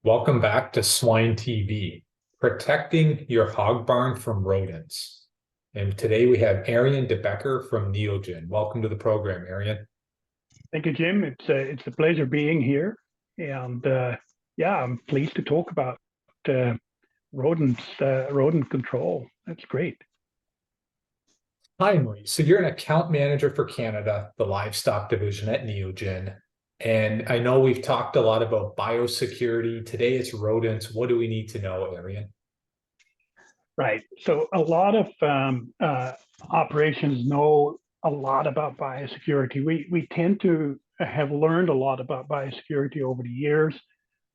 Welcome back to Swine TV, protecting your hog barn from rodents. And today we have Arian de Bekker from Neogen. Welcome to the program, Arian. Thank you, Jim. It's a pleasure being here, and yeah, I'm pleased to talk about uh, rodent control. That's great. Finally, so you're an account manager for Canada, the livestock division at Neogen. And I know we've talked a lot about biosecurity. Today it's rodents. What do we need to know, Arian? Right. So a lot of operations know a lot about biosecurity. We tend to have learned a lot about biosecurity over the years,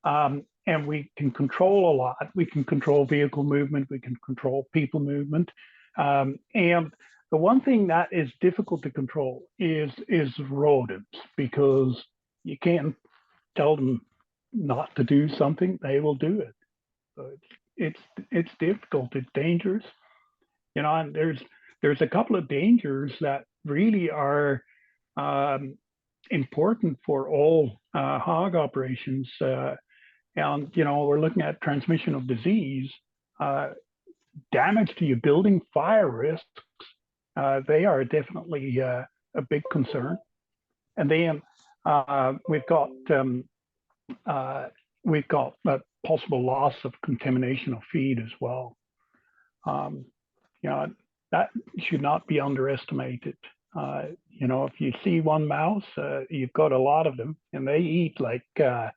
and we can control a lot. We can control vehicle movement. We can control people movement, and the one thing that is difficult to control is rodents, because you can't tell them not to do something; they will do it. So it's difficult. It's dangerous, and there's a couple of dangers that really are um, important for all hog operations. And we're looking at transmission of disease, uh, damage to your building, fire risks. They are definitely a big concern. And then we've got possible loss of contamination of feed as well. Um, you know, that should not be underestimated. If you see one mouse, you've got a lot of them, and they eat like 5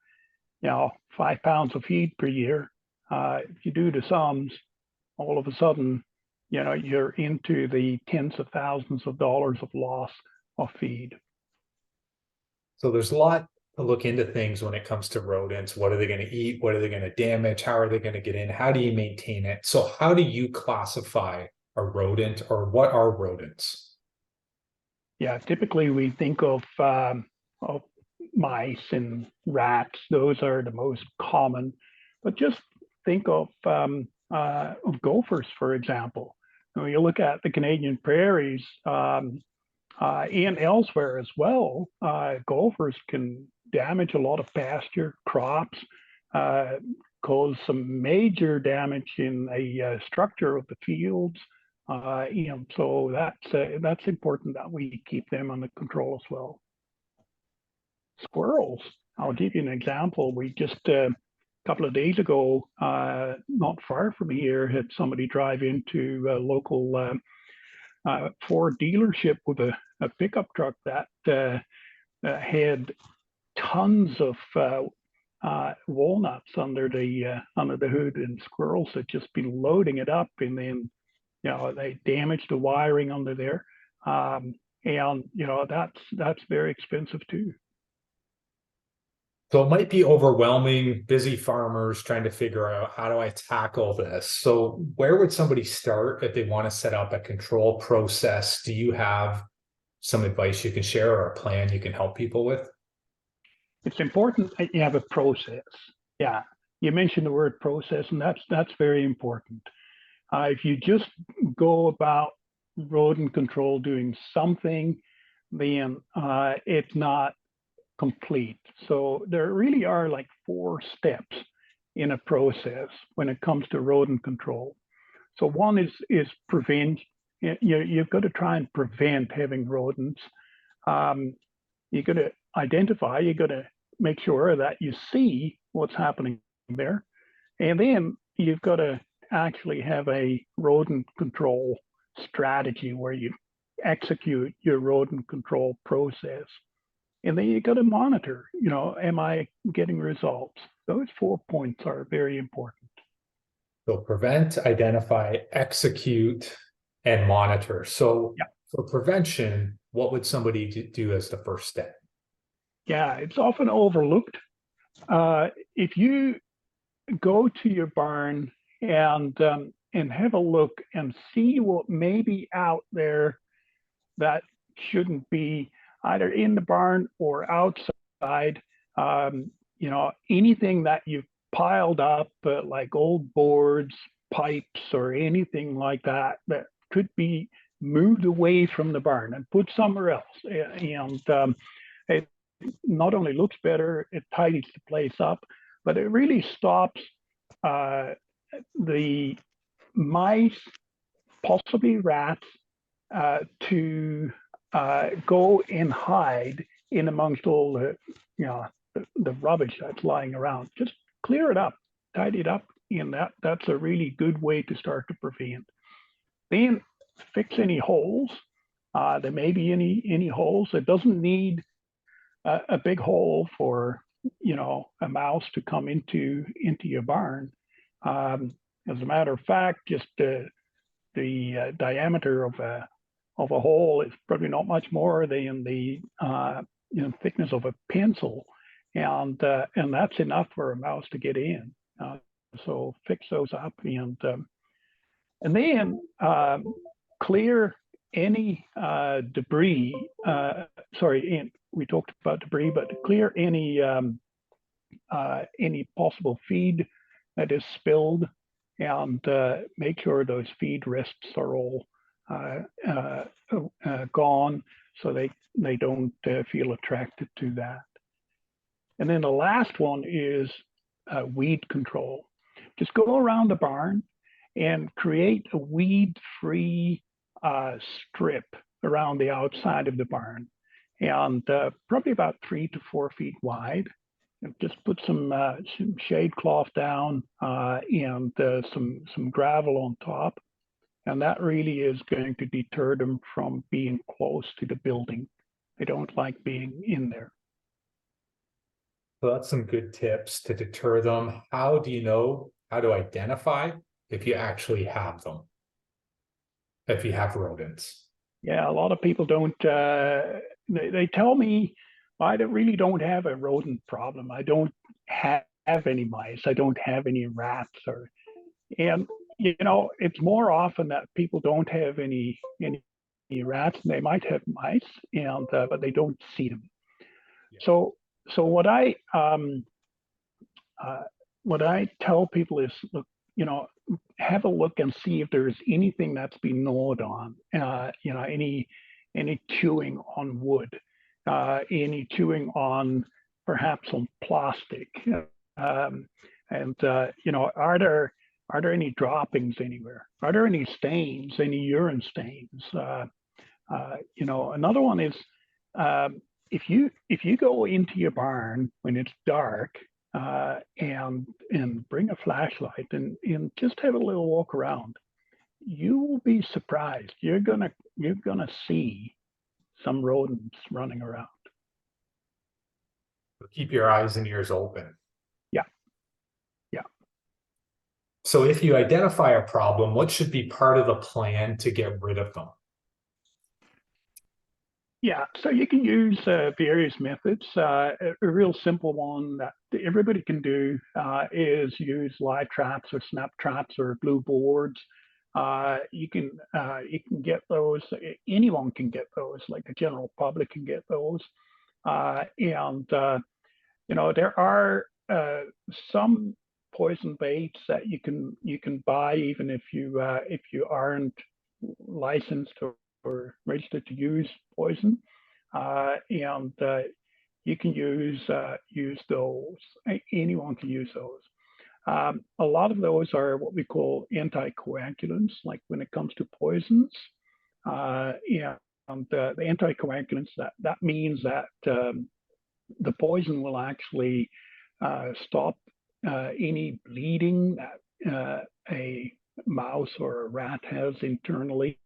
pounds of feed per year. If you do the sums, all of a sudden, you're into the tens of thousands of dollars of loss of feed. So there's a lot to look into things when it comes to rodents. What are they going to eat? What are they going to damage? How are they going to get in? How do you maintain it? So how do you classify a rodent, or what are rodents? Yeah, typically we think of mice and rats. Those are the most common. But just think of gophers, for example. When you look at the Canadian prairies, and elsewhere as well, gophers can damage a lot of pasture, crops, uh, cause some major damage in the structure of the fields. So that's important that we keep them under control as well. Squirrels. I'll give you an example. We just a couple of days ago, not far from here, had somebody drive into a local Ford dealership with a pickup truck that had tons of walnuts under the hood, and squirrels had just been loading it up, and then they damaged the wiring under there, and that's very expensive too. So it might be overwhelming, busy farmers trying to figure out, how do I tackle this? So where would somebody start if they want to set up a control process? Do you have some advice you can share, or a plan you can help people with? It's important that you have a process. Yeah, you mentioned the word process, and that's very important. If you just go about rodent control doing something, then it's not complete. So there really are like 4 steps in a process when it comes to rodent control. So one is prevent. You've got to try and prevent having rodents. Um, you got to identify. You got to make sure that you see what's happening there, and then you've got to actually have a rodent control strategy where you execute your rodent control process. And then you got to monitor, am I getting results? Those 4 points are very important. So prevent, identify, execute, and monitor. So Yeah. for prevention, what would somebody do as the first step? Yeah, it's often overlooked. If you go to your barn and have a look and see what may be out there that shouldn't be, either in the barn or outside. Anything that you've piled up, like old boards, pipes, or anything like that, that could be moved away from the barn and put somewhere else. And it not only looks better, it tidies the place up, but it really stops the mice, possibly rats, to go and hide in amongst all the, the rubbish that's lying around. Just clear it up, tidy it up, and that's a really good way to start to prevent. Then fix any holes. There may be any holes. It doesn't need a big hole for a mouse to come into your barn. As a matter of fact, just the diameter of a hole is probably not much more than the thickness of a pencil, and that's enough for a mouse to get in. So fix those up, and then clear any debris. Sorry, we talked about debris, but clear any possible feed that is spilled, and make sure those feed rests are all gone, so they don't feel attracted to that. And then the last one is weed control. Just go around the barn and create a weed-free strip around the outside of the barn, and probably about 3 to 4 feet wide. And just put some shade cloth down and some gravel on top, and that really is going to deter them from being close to the building. They don't like being in there. So that's some good tips to deter them. How do you know how to identify if you actually have them? If you have rodents? Yeah, a lot of people don't. They tell me I really don't have a rodent problem. I don't have any mice. I don't have any rats, and it's more often that people don't have any rats, and they might have mice, and but they don't see them. Yeah. So what I tell people is, look, have a look and see if there's anything that's been gnawed on, any chewing on wood, any chewing on perhaps on plastic, and are there any droppings anywhere? Are there any stains, any urine stains? Another one is if you go into your barn when it's dark and bring a flashlight and just have a little walk around, you will be surprised. You're gonna see some rodents running around. Keep your eyes and ears open. Yeah. So if you identify a problem, what should be part of the plan to get rid of them? Yeah, so you can use various methods. A real simple one that everybody can do is use live traps or snap traps or glue boards. You can get those. Anyone can get those. Like the general public can get those. And there are some poison baits that you can buy even if you aren't licensed or registered to use poison, and you can use those. Anyone can use those. A lot of those are what we call anticoagulants, like when it comes to poisons. And the anticoagulants, that means that the poison will actually stop any bleeding that a mouse or a rat has internally.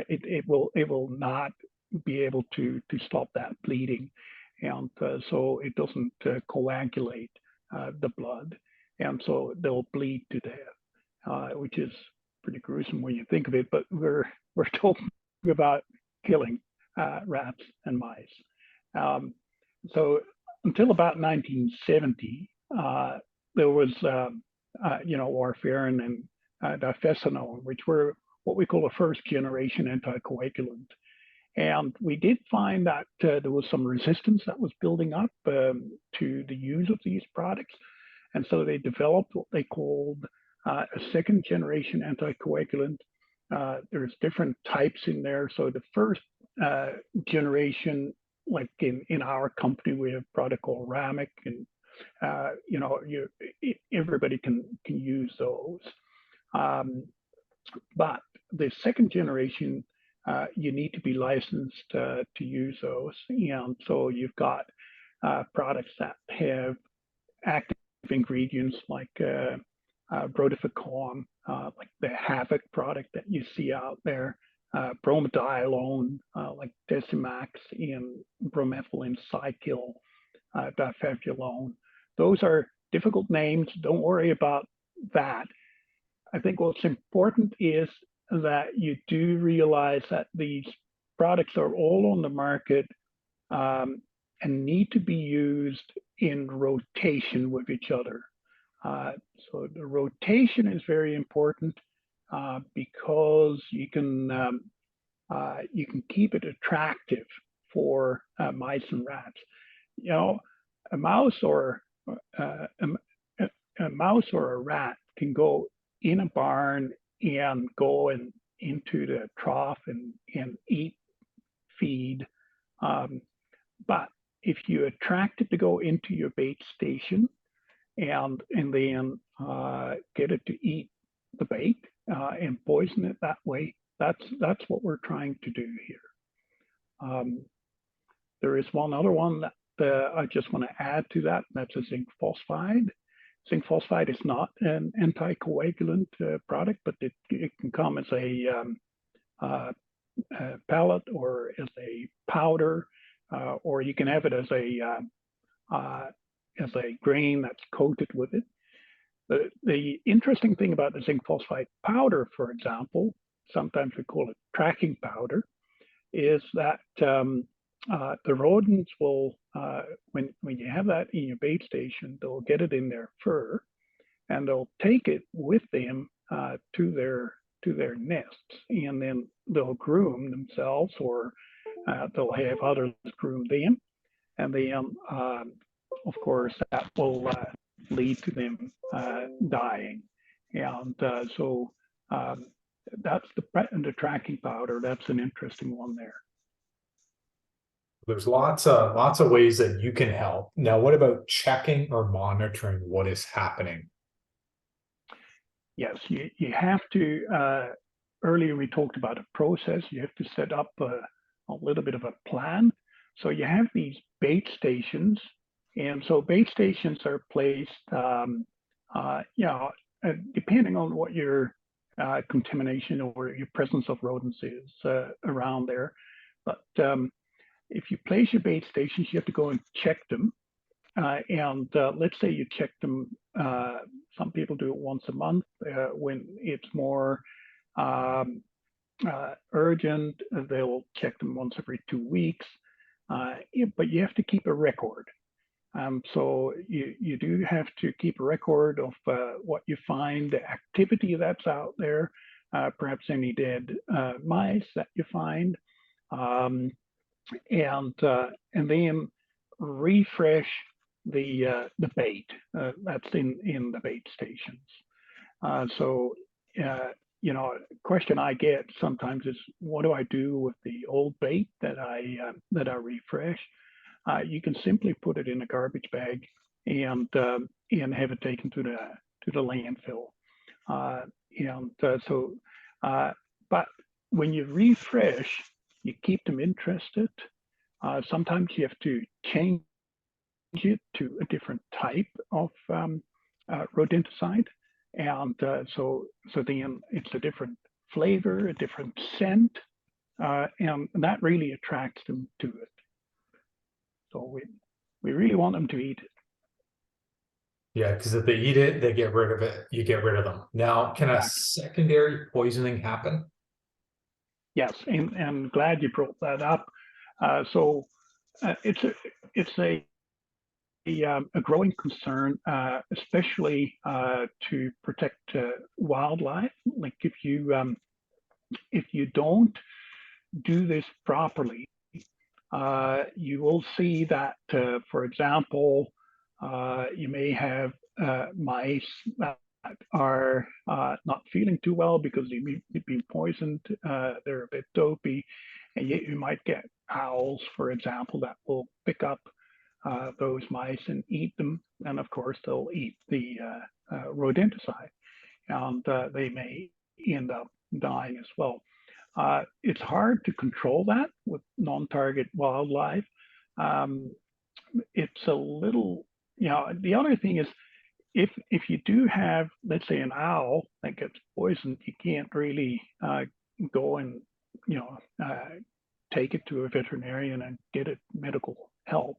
It will not be able to stop that bleeding, and so it doesn't coagulate the blood, and so they'll bleed to death, which is pretty gruesome when you think of it. But we're talking about killing rats and mice. So until about 1970, there was warfarin and difecinone, which were what we call a first generation anticoagulant. And we did find that there was some resistance that was building up to the use of these products. And so they developed what they called a second generation anticoagulant. There's different types in there. So the first generation, like in our company, we have a product called Ramic, and everybody can use those. But the second generation, you need to be licensed to use those. And so you've got products that have active ingredients like brotificon, like the Havoc product that you see out there, bromadiolone, like Decimax, and bromethylene cyclyl, difevilone. Those are difficult names. Don't worry about that. I think what's important is that you do realize that these products are all on the market and need to be used in rotation with each other. So the rotation is very important because you can keep it attractive for mice and rats. You know, a mouse or a mouse or a rat can go in a barn and go into the trough and eat feed. But if you attract it to go into your bait station and then get it to eat the bait and poison it that way, that's what we're trying to do here. There is one other one that I just want to add to that. That's a zinc phosphide. Zinc phosphide is not an anticoagulant product, but it can come as a pellet or as a powder, or you can have it as a grain that's coated with it. The interesting thing about the zinc phosphide powder, for example, sometimes we call it tracking powder, is that the rodents will, when you have that in your bait station, they'll get it in their fur, and they'll take it with them to their nests, and then they'll groom themselves, or they'll have others groom them, and then, of course, that will lead to them dying. And so that's the tracking powder. That's an interesting one there. There's lots of ways that you can help. Now, what about checking or monitoring what is happening? Yes, you have to, earlier we talked about a process. You have to set up a little bit of a plan. So you have these bait stations, and so bait stations are placed, depending on what your contamination or your presence of rodents is around there. But if you place your bait stations, you have to go and check them. And let's say you check them, some people do it once a month. When it's more urgent, they'll check them once every 2 weeks. But you have to keep a record. So you do have to keep a record of what you find, the activity that's out there, perhaps any dead mice that you find, and then refresh the bait that's in the bait stations. So a question I get sometimes is, what do I do with the old bait that I refresh? You can simply put it in a garbage bag and have it taken to the landfill. But when you refresh, you keep them interested. Sometimes you have to change it to a different type of rodenticide, and so then it's a different flavor, a different scent, and that really attracts them to it. So we really want them to eat it. Yeah, because if they eat it, they get rid of it. You get rid of them. Now, can a secondary poisoning happen? Yes, and glad you brought that up. It's a growing concern, especially to protect wildlife. Like if you don't do this properly, you will see that, for example, you may have mice that are not feeling too well because they've been poisoned. They're a bit dopey, and yet you might get owls, for example, that will pick up those mice and eat them. And of course, they'll eat the rodenticide, and they may end up dying as well. It's hard to control that with non-target wildlife. It's a little, the other thing is if you do have, let's say, an owl that gets poisoned, you can't really go and, take it to a veterinarian and get it medical help.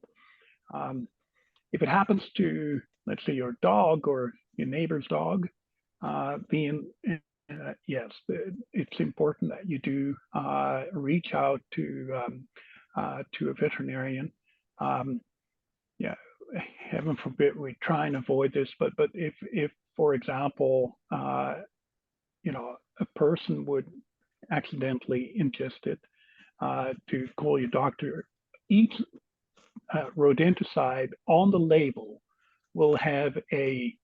If it happens to, let's say, your dog or your neighbor's dog, yes, it's important that you do reach out to a veterinarian. Yeah, heaven forbid we try and avoid this, but if for example, a person would accidentally ingest it, to call your doctor. Each rodenticide on the label will have a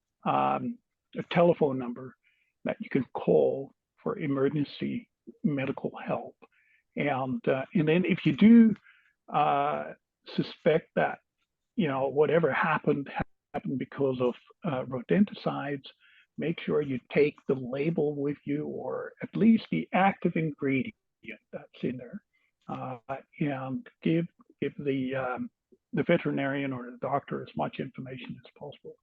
telephone number that you can call for emergency medical help. And then if you do suspect that whatever happened because of rodenticides, make sure you take the label with you, or at least the active ingredient that's in there, and give the veterinarian or the doctor as much information as possible.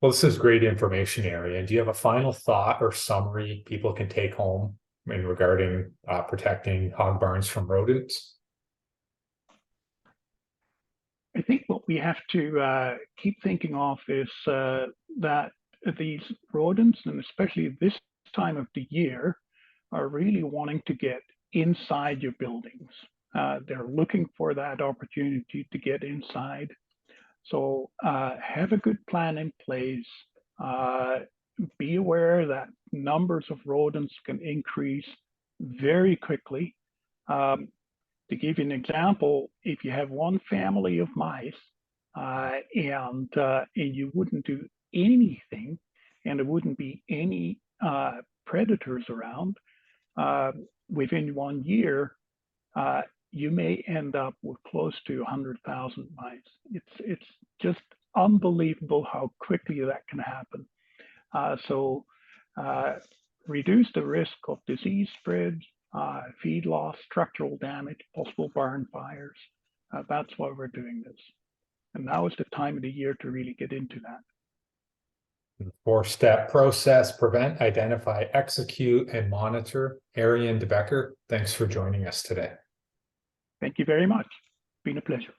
Well, this is great information, Arian. Do you have a final thought or summary people can take home in regarding protecting hog barns from rodents? I think what we have to keep thinking of is that these rodents, and especially this time of the year, are really wanting to get inside your buildings. They're looking for that opportunity to get inside. So have a good plan in place. Be aware that numbers of rodents can increase very quickly. To give you an example, if you have one family of mice and you wouldn't do anything, and there wouldn't be any predators around, within 1 year, you may end up with close to 100,000 mice. It's just unbelievable how quickly that can happen. So reduce the risk of disease spread, feed loss, structural damage, possible barn fires. That's why we're doing this. And now is the time of the year to really get into that. 4-step process: prevent, identify, execute, and monitor. Arian de Bekker, thanks for joining us today. Thank you very much. It's been a pleasure.